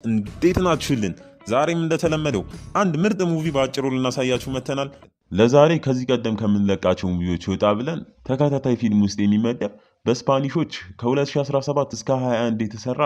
እንዴት ናችሁልን? ዛሬም እንደተለመደው አንድ ምርጥ ሙቪ በአጭሩ ልናሳያችሁ መተናል። ለዛሬ ከዚህ ቀደም ከምንለቃቸው ሙቪዎች ወጣ ብለን ተከታታይ ፊልም ውስጥ የሚመደብ በስፓኒሾች ከ2017 እስከ 21 የተሰራ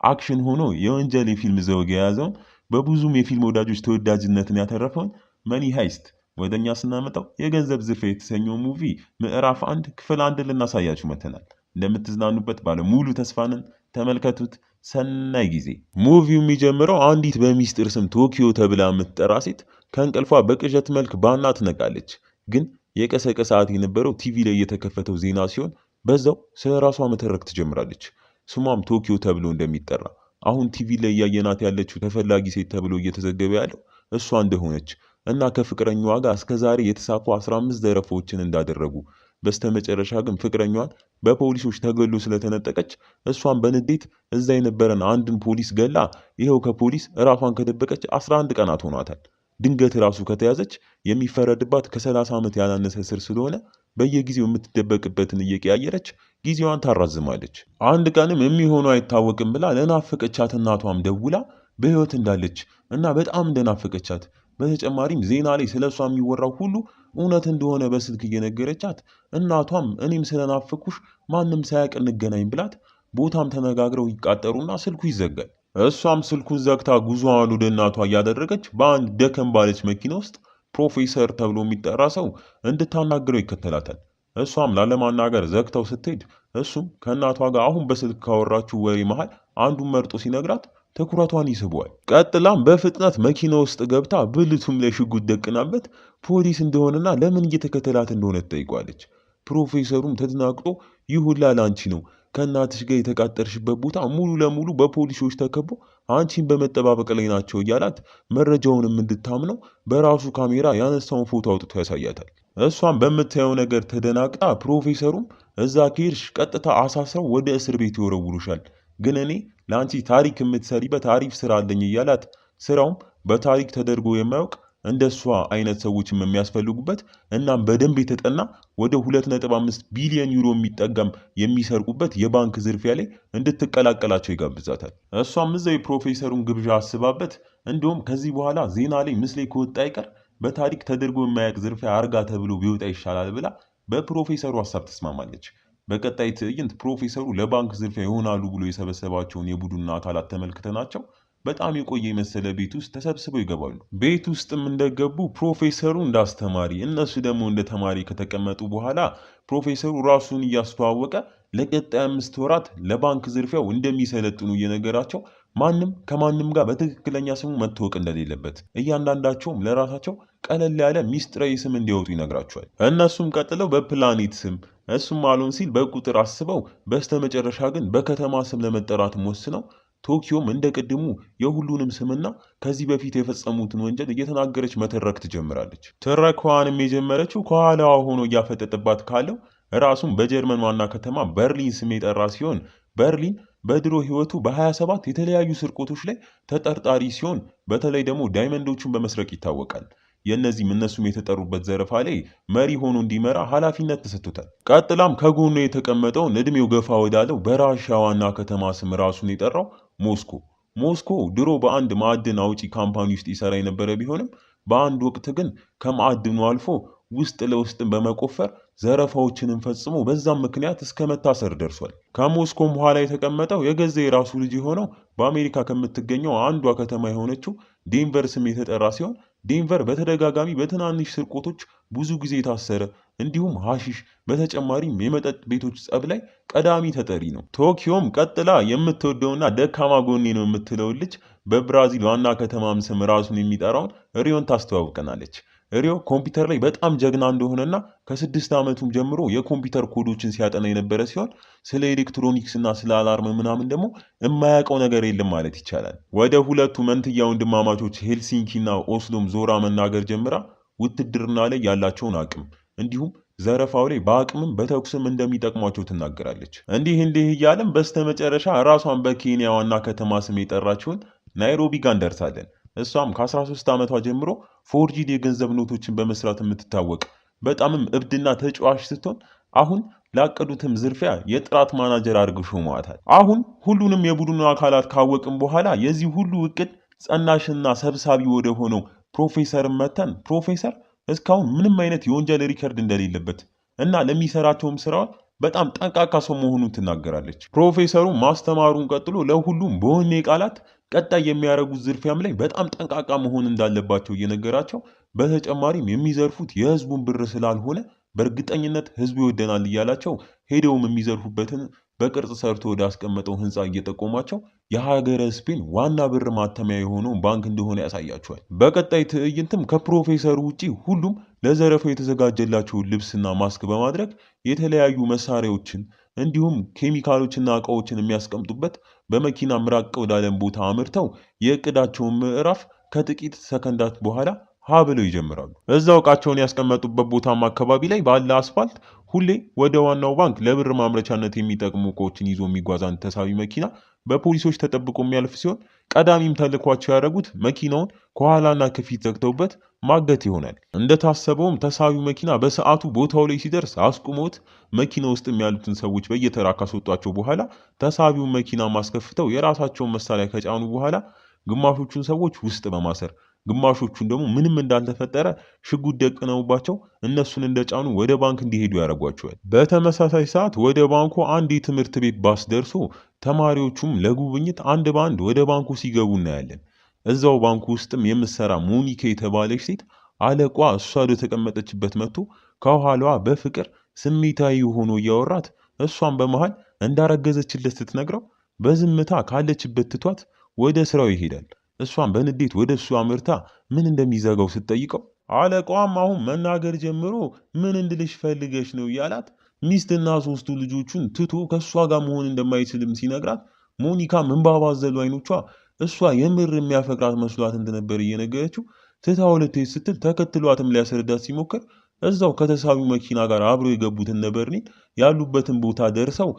አክሽን ሆኖ የወንጀል የፊልም ዘውግ የያዘውን በብዙም የፊልም ወዳጆች ተወዳጅነትን ያተረፈውን መኒ ሃይስት ወደኛ ስናመጣው የገንዘብ ዝርፊያ የተሰኘው ሙቪ ምዕራፍ 1 ክፍል 1 ልናሳያችሁ መተናል። እንደምትዝናኑበት ባለ ሙሉ ተስፋንን ተመልከቱት። ሰናይ ጊዜ። ሙቪው የሚጀምረው አንዲት በሚስጥር ስም ቶኪዮ ተብላ የምትጠራ ሴት ከእንቅልፏ በቅዠት መልክ ባና ትነቃለች። ግን የቀሰቀ ሰዓት የነበረው ቲቪ ላይ የተከፈተው ዜና ሲሆን በዛው ስለ ራሷ መተረክ ትጀምራለች። ስሟም ቶኪዮ ተብሎ እንደሚጠራ፣ አሁን ቲቪ ላይ እያየናት ያለችው ተፈላጊ ሴት ተብሎ እየተዘገበ ያለው እሷ እንደሆነች እና ከፍቅረኛዋ ጋር እስከዛሬ የተሳኩ 15 ዘረፋዎችን እንዳደረጉ በስተመጨረሻ ግን ፍቅረኛዋን በፖሊሶች ተገሎ ስለተነጠቀች እሷን በንዴት እዛ የነበረን አንድን ፖሊስ ገላ ይኸው ከፖሊስ ራሷን ከደበቀች 11 ቀናት ሆኗታል። ድንገት ራሱ ከተያዘች የሚፈረድባት ከ30 ዓመት ያላነሰ እስር ስለሆነ በየጊዜው የምትደበቅበትን እየቀያየረች ጊዜዋን ታራዝማለች። አንድ ቀንም የሚሆነው አይታወቅም ብላ ለናፈቀቻት እናቷም ደውላ በህይወት እንዳለች እና በጣም እንደናፈቀቻት በተጨማሪም ዜና ላይ ስለ እሷ የሚወራው ሁሉ እውነት እንደሆነ በስልክ እየነገረቻት እናቷም እኔም ስለናፈኩሽ ማንም ሳያቅ እንገናኝ ብላት ቦታም ተነጋግረው ይቃጠሩና ስልኩ ይዘጋል። እሷም ስልኩን ዘግታ ጉዞዋን ወደ እናቷ እያደረገች በአንድ ደከም ባለች መኪና ውስጥ ፕሮፌሰር ተብሎ የሚጠራ ሰው እንድታናግረው ይከተላታል። እሷም ላለማናገር ዘግተው ስትሄድ እሱም ከእናቷ ጋር አሁን በስልክ ካወራችው ወሬ መሃል አንዱን መርጦ ሲነግራት ትኩረቷን ይስበዋል። ቀጥላም በፍጥነት መኪና ውስጥ ገብታ ብልቱም ላይ ሽጉጥ ደቅናበት ፖሊስ እንደሆነና ለምን እየተከተላት እንደሆነ ትጠይቋለች። ፕሮፌሰሩም ተደናግጦ ይህ ሁላ ላንቺ ነው፣ ከእናትሽ ጋር የተቃጠርሽበት ቦታ ሙሉ ለሙሉ በፖሊሶች ተከቦ አንቺን በመጠባበቅ ላይ ናቸው እያላት መረጃውንም እንድታምነው በራሱ ካሜራ ያነሳውን ፎቶ አውጥቶ ያሳያታል። እሷም በምታየው ነገር ተደናግጣ ፕሮፌሰሩም እዛ ከሄድሽ ቀጥታ አሳስረው ወደ እስር ቤት ይወረውሩሻል፣ ግን እኔ ለአንቺ ታሪክ የምትሰሪበት አሪፍ ስራ አለኝ እያላት ስራውም በታሪክ ተደርጎ የማያውቅ እንደሷ አይነት ሰዎችም የሚያስፈልጉበት እናም በደንብ የተጠና ወደ 2.5 ቢሊዮን ዩሮ የሚጠጋም የሚሰርቁበት የባንክ ዝርፊያ ላይ እንድትቀላቀላቸው ይጋብዛታል። እሷም እዛው የፕሮፌሰሩን ግብዣ አስባበት እንዲሁም ከዚህ በኋላ ዜና ላይ ምስሌ ከወጣ አይቀር በታሪክ ተደርጎ የማያውቅ ዝርፊያ አርጋ ተብሎ ቢወጣ ይሻላል ብላ በፕሮፌሰሩ ሀሳብ ተስማማለች። በቀጣይ ትዕይንት ፕሮፌሰሩ ለባንክ ዝርፊያ ይሆናሉ ብሎ የሰበሰባቸውን የቡድን አካላት ተመልክተናቸው በጣም የቆየ የመሰለ ቤት ውስጥ ተሰብስበው ይገባሉ። ቤት ውስጥም እንደገቡ ፕሮፌሰሩ እንዳስተማሪ እነሱ ደግሞ እንደ ተማሪ ከተቀመጡ በኋላ ፕሮፌሰሩ ራሱን እያስተዋወቀ ለቀጣይ 5 ወራት ለባንክ ዝርፊያው እንደሚሰለጥኑ እየነገራቸው ማንም ከማንም ጋር በትክክለኛ ስሙ መታወቅ እንደሌለበት እያንዳንዳቸውም ለራሳቸው ቀለል ያለ ሚስጥራዊ ስም እንዲያወጡ ይነግራቸዋል። እነሱም ቀጥለው በፕላኔት ስም እሱም አሉን ሲል በቁጥር አስበው በስተመጨረሻ ግን በከተማ ስም ለመጠራት ወስነው ቶኪዮም እንደ ቅድሙ የሁሉንም ስምና ከዚህ በፊት የፈጸሙትን ወንጀል እየተናገረች መተረክ ትጀምራለች። ትረካዋንም የጀመረችው ከኋላዋ ሆኖ እያፈጠጠባት ካለው ራሱም በጀርመን ዋና ከተማ በርሊን ስም የጠራ ሲሆን በርሊን በድሮ ህይወቱ በ27 የተለያዩ ስርቆቶች ላይ ተጠርጣሪ ሲሆን በተለይ ደግሞ ዳይመንዶቹን በመስረቅ ይታወቃል። የእነዚህም እነሱም የተጠሩበት ዘረፋ ላይ መሪ ሆኖ እንዲመራ ኃላፊነት ተሰጥቶታል። ቀጥላም ከጎኑ የተቀመጠውን እድሜው ገፋ ወዳለው በራሻ ዋና ከተማ ስም ራሱን የጠራው ሞስኮ ድሮ በአንድ ማዕድን አውጪ ካምፓኒ ውስጥ ይሰራ የነበረ ቢሆንም በአንድ ወቅት ግን ከማዕድኑ አልፎ ውስጥ ለውስጥን በመቆፈር ዘረፋዎችንን ፈጽሞ በዛም ምክንያት እስከ መታሰር ደርሷል። ከሞስኮም በኋላ የተቀመጠው የገዛ የራሱ ልጅ የሆነው በአሜሪካ ከምትገኘው አንዷ ከተማ የሆነችው ዴንቨር ስም የተጠራ ሲሆን ዴንቨር በተደጋጋሚ በትናንሽ ስርቆቶች ብዙ ጊዜ የታሰረ እንዲሁም ሐሺሽ በተጨማሪም የመጠጥ ቤቶች ጸብ ላይ ቀዳሚ ተጠሪ ነው። ቶኪዮም ቀጥላ የምትወደውና ደካማ ጎኔ ነው የምትለውን ልጅ በብራዚል ዋና ከተማም ስም ራሱን የሚጠራውን ሪዮን ታስተዋውቀናለች። ሪዮ ኮምፒውተር ላይ በጣም ጀግና እንደሆነና ከ6 ዓመቱም ጀምሮ የኮምፒውተር ኮዶችን ሲያጠና የነበረ ሲሆን ስለ ኤሌክትሮኒክስ እና ስለ አላርም ምናምን ደግሞ የማያውቀው ነገር የለም ማለት ይቻላል። ወደ ሁለቱ መንትያ ወንድማማቾች ሄልሲንኪ እና ኦስሎም ዞራ መናገር ጀምራ ውትድርና ላይ ያላቸውን አቅም እንዲሁም ዘረፋው ላይ በአቅምም በተኩስም እንደሚጠቅሟቸው ትናገራለች። እንዲህ እያለም በስተመጨረሻ ራሷን በኬንያ ዋና ከተማ ስም የጠራችውን ናይሮቢ ጋር እንደርሳለን። እሷም ከ13 ዓመቷ ጀምሮ ፎርጂድ የገንዘብ ኖቶችን በመስራት የምትታወቅ በጣምም እብድና ተጫዋች ስትሆን አሁን ላቀዱትም ዝርፊያ የጥራት ማናጀር አድርገው ሾመዋታል። አሁን ሁሉንም የቡድኑ አካላት ካወቅም በኋላ የዚህ ሁሉ እቅድ ጸናሽና ሰብሳቢ ወደ ሆነው ፕሮፌሰር መተን ፕሮፌሰር እስካሁን ምንም አይነት የወንጀል ሪከርድ እንደሌለበት እና ለሚሰራቸውም ስራዎች በጣም ጠንቃቃ ሰው መሆኑን ትናገራለች። ፕሮፌሰሩ ማስተማሩን ቀጥሎ ለሁሉም በወኔ ቃላት ቀጣይ የሚያደርጉት ዝርፊያም ላይ በጣም ጠንቃቃ መሆን እንዳለባቸው እየነገራቸው፣ በተጨማሪም የሚዘርፉት የህዝቡን ብር ስላልሆነ በእርግጠኝነት ህዝቡ ይወደናል እያላቸው ሄደውም የሚዘርፉበትን በቅርጽ ሰርቶ ወደ አስቀመጠው ህንፃ እየጠቆሟቸው የሀገረ ስፔን ዋና ብር ማተሚያ የሆነው ባንክ እንደሆነ ያሳያቸዋል። በቀጣይ ትዕይንትም ከፕሮፌሰሩ ውጪ ሁሉም ለዘረፋው የተዘጋጀላቸውን ልብስና ማስክ በማድረግ የተለያዩ መሳሪያዎችን እንዲሁም ኬሚካሎችና እቃዎችን የሚያስቀምጡበት በመኪና ምራቅ ወዳለን ቦታ አምርተው የእቅዳቸውን ምዕራፍ ከጥቂት ሰከንዳት በኋላ ሀ ብለው ይጀምራሉ። እዛው እቃቸውን ያስቀመጡበት ቦታም አካባቢ ላይ ባለ አስፋልት ሁሌ ወደ ዋናው ባንክ ለብር ማምረቻነት የሚጠቅሙ እቃዎችን ይዞ የሚጓዝ አንድ ተሳቢ መኪና በፖሊሶች ተጠብቆ የሚያልፍ ሲሆን ቀዳሚም ተልኳቸው ያደረጉት መኪናውን ከኋላና ከፊት ዘግተውበት ማገት ይሆናል። እንደታሰበውም ተሳቢው መኪና በሰዓቱ ቦታው ላይ ሲደርስ አስቁሞት መኪና ውስጥ ያሉትን ሰዎች በየተራ ካስወጧቸው በኋላ ተሳቢውን መኪና ማስከፍተው የራሳቸውን መሳሪያ ከጫኑ በኋላ ግማሾቹን ሰዎች ውስጥ በማሰር ግማሾቹን ደግሞ ምንም እንዳልተፈጠረ ሽጉጥ ደቅነውባቸው እነሱን እንደጫኑ ወደ ባንክ እንዲሄዱ ያደርጓቸዋል። በተመሳሳይ ሰዓት ወደ ባንኩ አንድ የትምህርት ቤት ባስ ደርሶ ተማሪዎቹም ለጉብኝት አንድ በአንድ ወደ ባንኩ ሲገቡ እናያለን። እዛው ባንኩ ውስጥም የምትሰራ ሞኒካ የተባለች ሴት አለቋ እሷ ወደ ተቀመጠችበት መጥቶ ከኋላዋ በፍቅር ስሜታዊ ሆኖ እያወራት እሷን በመሃል እንዳረገዘችለት ስትነግረው በዝምታ ካለችበት ትቷት ወደ ስራው ይሄዳል። እሷን በንዴት ወደ እሱ አምርታ ምን እንደሚዘጋው ስትጠይቀው አለቃዋም አሁን መናገር ጀምሮ ምን እንድልሽ ፈልገሽ ነው እያላት ሚስትና 3 ልጆቹን ትቶ ከእሷ ጋር መሆን እንደማይችልም ሲነግራት ሞኒካ እንባ ባዘሉ አይኖቿ እሷ የምር የሚያፈቅራት መስሏት እንደነበር እየነገረችው ትታው ልትሄድ ስትል ተከትሏትም ሊያስረዳት ሲሞክር እዛው ከተሳቢው መኪና ጋር አብረው የገቡትን ነበርኔል ያሉበትን ቦታ ደርሰው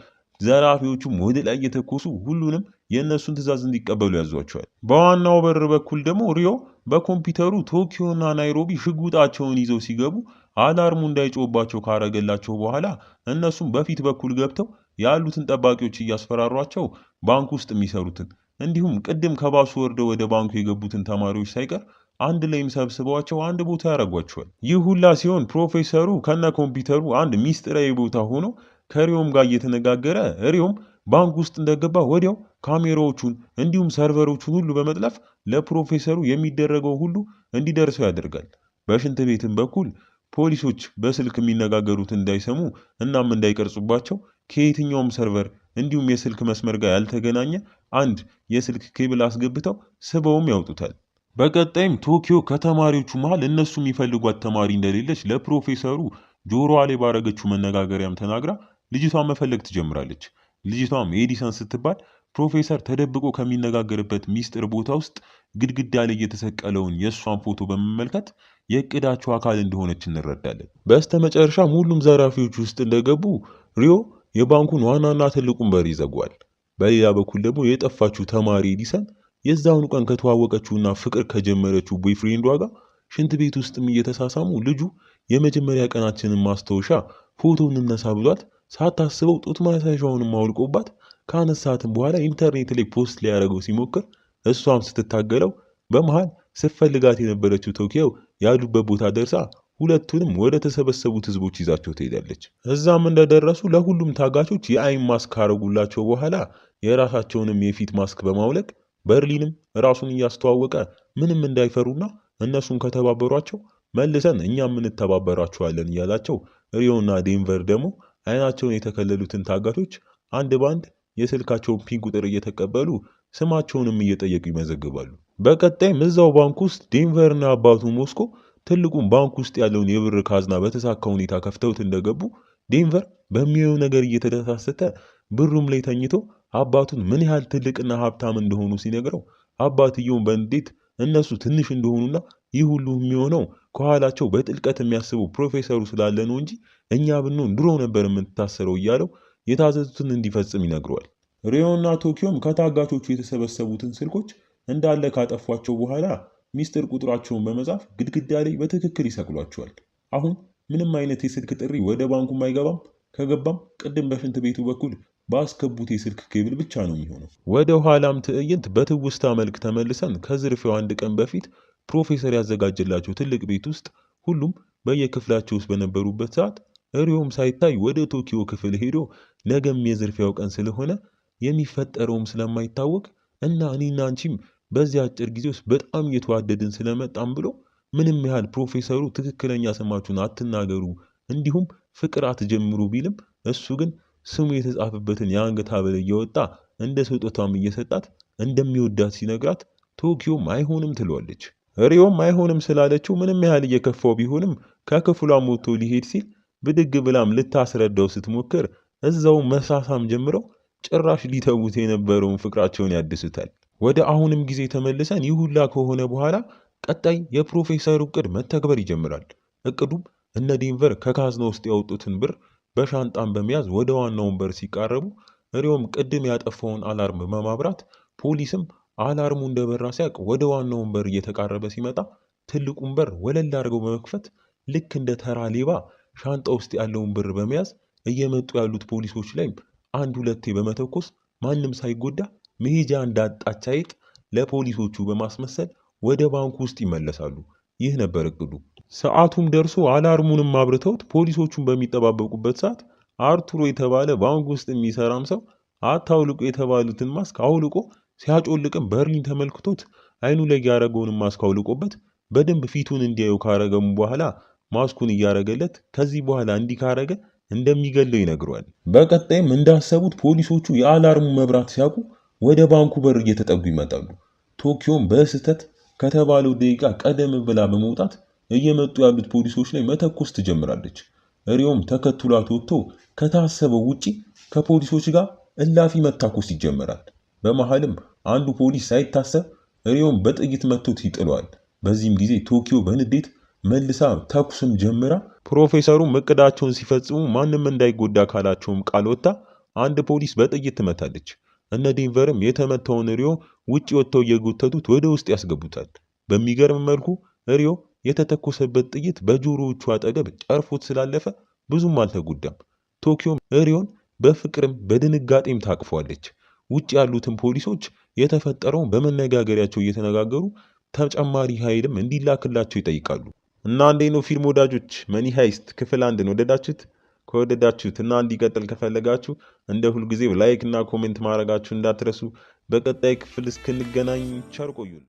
ዘራፊዎቹም ወደ ላይ እየተኮሱ ሁሉንም የእነሱን ትዕዛዝ እንዲቀበሉ ያዟቸዋል። በዋናው በር በኩል ደግሞ ሪዮ በኮምፒውተሩ ቶኪዮና ናይሮቢ ሽጉጣቸውን ይዘው ሲገቡ አላርሙ እንዳይጮህባቸው ካረገላቸው በኋላ እነሱም በፊት በኩል ገብተው ያሉትን ጠባቂዎች እያስፈራሯቸው ባንክ ውስጥ የሚሰሩትን እንዲሁም ቅድም ከባሱ ወርደው ወደ ባንኩ የገቡትን ተማሪዎች ሳይቀር አንድ ላይም ሰብስበዋቸው አንድ ቦታ ያደርጓቸዋል። ይህ ሁላ ሲሆን ፕሮፌሰሩ ከነ ኮምፒውተሩ አንድ ሚስጥራዊ ቦታ ሆኖ ከሪዮም ጋር እየተነጋገረ ሪዮም ባንክ ውስጥ እንደገባ ወዲያው ካሜራዎቹን እንዲሁም ሰርቨሮቹን ሁሉ በመጥለፍ ለፕሮፌሰሩ የሚደረገው ሁሉ እንዲደርሰው ያደርጋል። በሽንት ቤትም በኩል ፖሊሶች በስልክ የሚነጋገሩትን እንዳይሰሙ እናም እንዳይቀርጹባቸው ከየትኛውም ሰርቨር እንዲሁም የስልክ መስመር ጋር ያልተገናኘ አንድ የስልክ ኬብል አስገብተው ስበውም ያወጡታል። በቀጣይም ቶኪዮ ከተማሪዎቹ መሃል እነሱ የሚፈልጓት ተማሪ እንደሌለች ለፕሮፌሰሩ ጆሮዋ ላይ ባረገችው መነጋገሪያም ተናግራ ልጅቷን መፈለግ ትጀምራለች። ልጅቷም ኤዲሰን ስትባል ፕሮፌሰር ተደብቆ ከሚነጋገርበት ሚስጥር ቦታ ውስጥ ግድግዳ ላይ የተሰቀለውን የእሷን ፎቶ በመመልከት የእቅዳቸው አካል እንደሆነች እንረዳለን። በስተመጨረሻም ሁሉም ዘራፊዎች ውስጥ እንደገቡ ሪዮ የባንኩን ዋናና ትልቁን በር ይዘጓል። በሌላ በኩል ደግሞ የጠፋችው ተማሪ ኤዲሰን የዛውኑ ቀን ከተዋወቀችውና ፍቅር ከጀመረችው ቦይፍሬንዷ ጋር ሽንት ቤት ውስጥም እየተሳሳሙ ልጁ የመጀመሪያ ቀናችንን ማስታወሻ ፎቶ እንነሳ ብሏት ሳታስበው ጡት ማሳሻውንም አውልቆባት ካነሳትም በኋላ ኢንተርኔት ላይ ፖስት ሊያደርገው ሲሞክር እሷም ስትታገለው በመሃል ስትፈልጋት የነበረችው ቶኪዮ ያሉበት ቦታ ደርሳ ሁለቱንም ወደ ተሰበሰቡት ህዝቦች ይዛቸው ትሄዳለች። እዛም እንደደረሱ ለሁሉም ታጋቾች የአይን ማስክ ካረጉላቸው በኋላ የራሳቸውንም የፊት ማስክ በማውለቅ በርሊንም ራሱን እያስተዋወቀ ምንም እንዳይፈሩና እነሱን ከተባበሯቸው መልሰን እኛም እንተባበራቸዋለን እያላቸው ሪዮና ዴንቨር ደግሞ አይናቸውን የተከለሉትን ታጋቾች አንድ ባንድ የስልካቸውን ፒን ቁጥር እየተቀበሉ ስማቸውንም እየጠየቁ ይመዘግባሉ። በቀጣይም እዛው ባንክ ውስጥ ዴንቨርና አባቱ ሞስኮ ትልቁን ባንክ ውስጥ ያለውን የብር ካዝና በተሳካ ሁኔታ ከፍተውት እንደገቡ ዴንቨር በሚያየው ነገር እየተደሳሰተ ብሩም ላይ ተኝቶ አባቱን ምን ያህል ትልቅና ሀብታም እንደሆኑ ሲነግረው አባትየውን በንዴት እነሱ ትንሽ እንደሆኑና ይህ ሁሉ የሚሆነው ከኋላቸው በጥልቀት የሚያስቡ ፕሮፌሰሩ ስላለ ነው እንጂ እኛ ብንሆን ድሮ ነበር የምንታሰረው እያለው የታዘዙትን እንዲፈጽም ይነግረዋል። ሪዮና ቶኪዮም ከታጋቾቹ የተሰበሰቡትን ስልኮች እንዳለ ካጠፏቸው በኋላ ሚስጥር ቁጥራቸውን በመጻፍ ግድግዳ ላይ በትክክል ይሰቅሏቸዋል። አሁን ምንም አይነት የስልክ ጥሪ ወደ ባንኩም አይገባም፣ ከገባም ቅድም በሽንት ቤቱ በኩል ባስገቡት የስልክ ኬብል ብቻ ነው የሚሆነው። ወደ ኋላም ትዕይንት በትውስታ መልክ ተመልሰን ከዝርፊያው አንድ ቀን በፊት ፕሮፌሰር ያዘጋጀላቸው ትልቅ ቤት ውስጥ ሁሉም በየክፍላቸው ውስጥ በነበሩበት ሰዓት ሪዮም ሳይታይ ወደ ቶኪዮ ክፍል ሄዶ ነገም የዝርፊያው ቀን ስለሆነ የሚፈጠረውም ስለማይታወቅ እና እኔና አንቺም በዚህ አጭር ጊዜ ውስጥ በጣም እየተዋደድን ስለመጣም ብሎ ምንም ያህል ፕሮፌሰሩ ትክክለኛ ስማችሁን አትናገሩ እንዲሁም ፍቅር አትጀምሩ ቢልም እሱ ግን ስሙ የተጻፈበትን የአንገት ሐብል እየወጣ እንደ ስጦታም እየሰጣት እንደሚወዳት ሲነግራት ቶኪዮም አይሆንም ትለዋለች። ሪዮም አይሆንም ስላለችው ምንም ያህል እየከፋው ቢሆንም ከክፍሏም ወጥቶ ሊሄድ ሲል ብድግ ብላም ልታስረዳው ስትሞክር እዛው መሳሳም ጀምረው ጭራሽ ሊተዉት የነበረውን ፍቅራቸውን ያድሱታል። ወደ አሁንም ጊዜ ተመልሰን ይህ ሁላ ከሆነ በኋላ ቀጣይ የፕሮፌሰሩ እቅድ መተግበር ይጀምራል። እቅዱም እነ ዴንቨር ከካዝና ውስጥ ያወጡትን ብር በሻንጣን በመያዝ ወደ ዋናው በር ሲቃረቡ ሪዮም ቅድም ያጠፋውን አላርም በማብራት ፖሊስም አላርሙ እንደበራ ሲያቅ ወደ ዋናው በር እየተቃረበ ሲመጣ ትልቁን በር ወለል አድርገው በመክፈት ልክ እንደ ተራ ሌባ ሻንጣ ውስጥ ያለውን ብር በመያዝ እየመጡ ያሉት ፖሊሶች ላይም አንድ ሁለቴ በመተኮስ ማንም ሳይጎዳ መሄጃ እንዳጣች አይጥ ለፖሊሶቹ በማስመሰል ወደ ባንኩ ውስጥ ይመለሳሉ። ይህ ነበር እቅዱ። ሰዓቱም ደርሶ አላርሙንም አብርተውት ፖሊሶቹን በሚጠባበቁበት ሰዓት አርቱሮ የተባለ ባንክ ውስጥ የሚሰራም ሰው አታውልቁ የተባሉትን ማስክ አውልቆ ሲያጮልቅም በርሊን ተመልክቶት አይኑ ላይ ያረገውንም ማስክ አውልቆበት በደንብ ፊቱን እንዲያዩ ካረገሙ በኋላ ማስኩን እያረገለት ከዚህ በኋላ እንዲህ ካረገ እንደሚገለው ይነግረዋል። በቀጣይም እንዳሰቡት ፖሊሶቹ የአላርሙ መብራት ሲያውቁ ወደ ባንኩ በር እየተጠጉ ይመጣሉ። ቶኪዮም በስህተት ከተባለው ደቂቃ ቀደም ብላ በመውጣት እየመጡ ያሉት ፖሊሶች ላይ መተኮስ ትጀምራለች። ሪዮም ተከትሏት ወጥቶ ከታሰበው ውጪ ከፖሊሶች ጋር እላፊ መታኮስ ይጀምራል። በመሃልም አንዱ ፖሊስ ሳይታሰብ ሪዮም በጥይት መቶት ይጥለዋል። በዚህም ጊዜ ቶኪዮ በንዴት መልሳ ተኩስም ጀምራ ፕሮፌሰሩ እቅዳቸውን ሲፈጽሙ ማንም እንዳይጎዳ ካላቸውም ቃል ወጥታ አንድ ፖሊስ በጥይት ትመታለች። እነ ዴንቨርም የተመታውን ሪዮ ውጪ ወጥተው እየጎተቱት ወደ ውስጥ ያስገቡታል። በሚገርም መልኩ ሪዮ የተተኮሰበት ጥይት በጆሮዎቹ አጠገብ ጨርፎት ስላለፈ ብዙም አልተጎዳም። ቶኪዮም ሪዮን በፍቅርም በድንጋጤም ታቅፏለች። ውጭ ያሉትን ፖሊሶች የተፈጠረውን በመነጋገሪያቸው እየተነጋገሩ ተጨማሪ ኃይልም እንዲላክላቸው ይጠይቃሉ። እና እንዴት ነው ፊልም ወዳጆች? መኒ ሃይስት ክፍል 1 ወደዳችሁት? ከወደዳችሁት እና እንዲቀጥል ከፈለጋችሁ እንደ ሁልጊዜው ላይክ እና ኮሜንት ማድረጋችሁ እንዳትረሱ። በቀጣይ ክፍል እስክንገናኝ ቸር ቆዩን።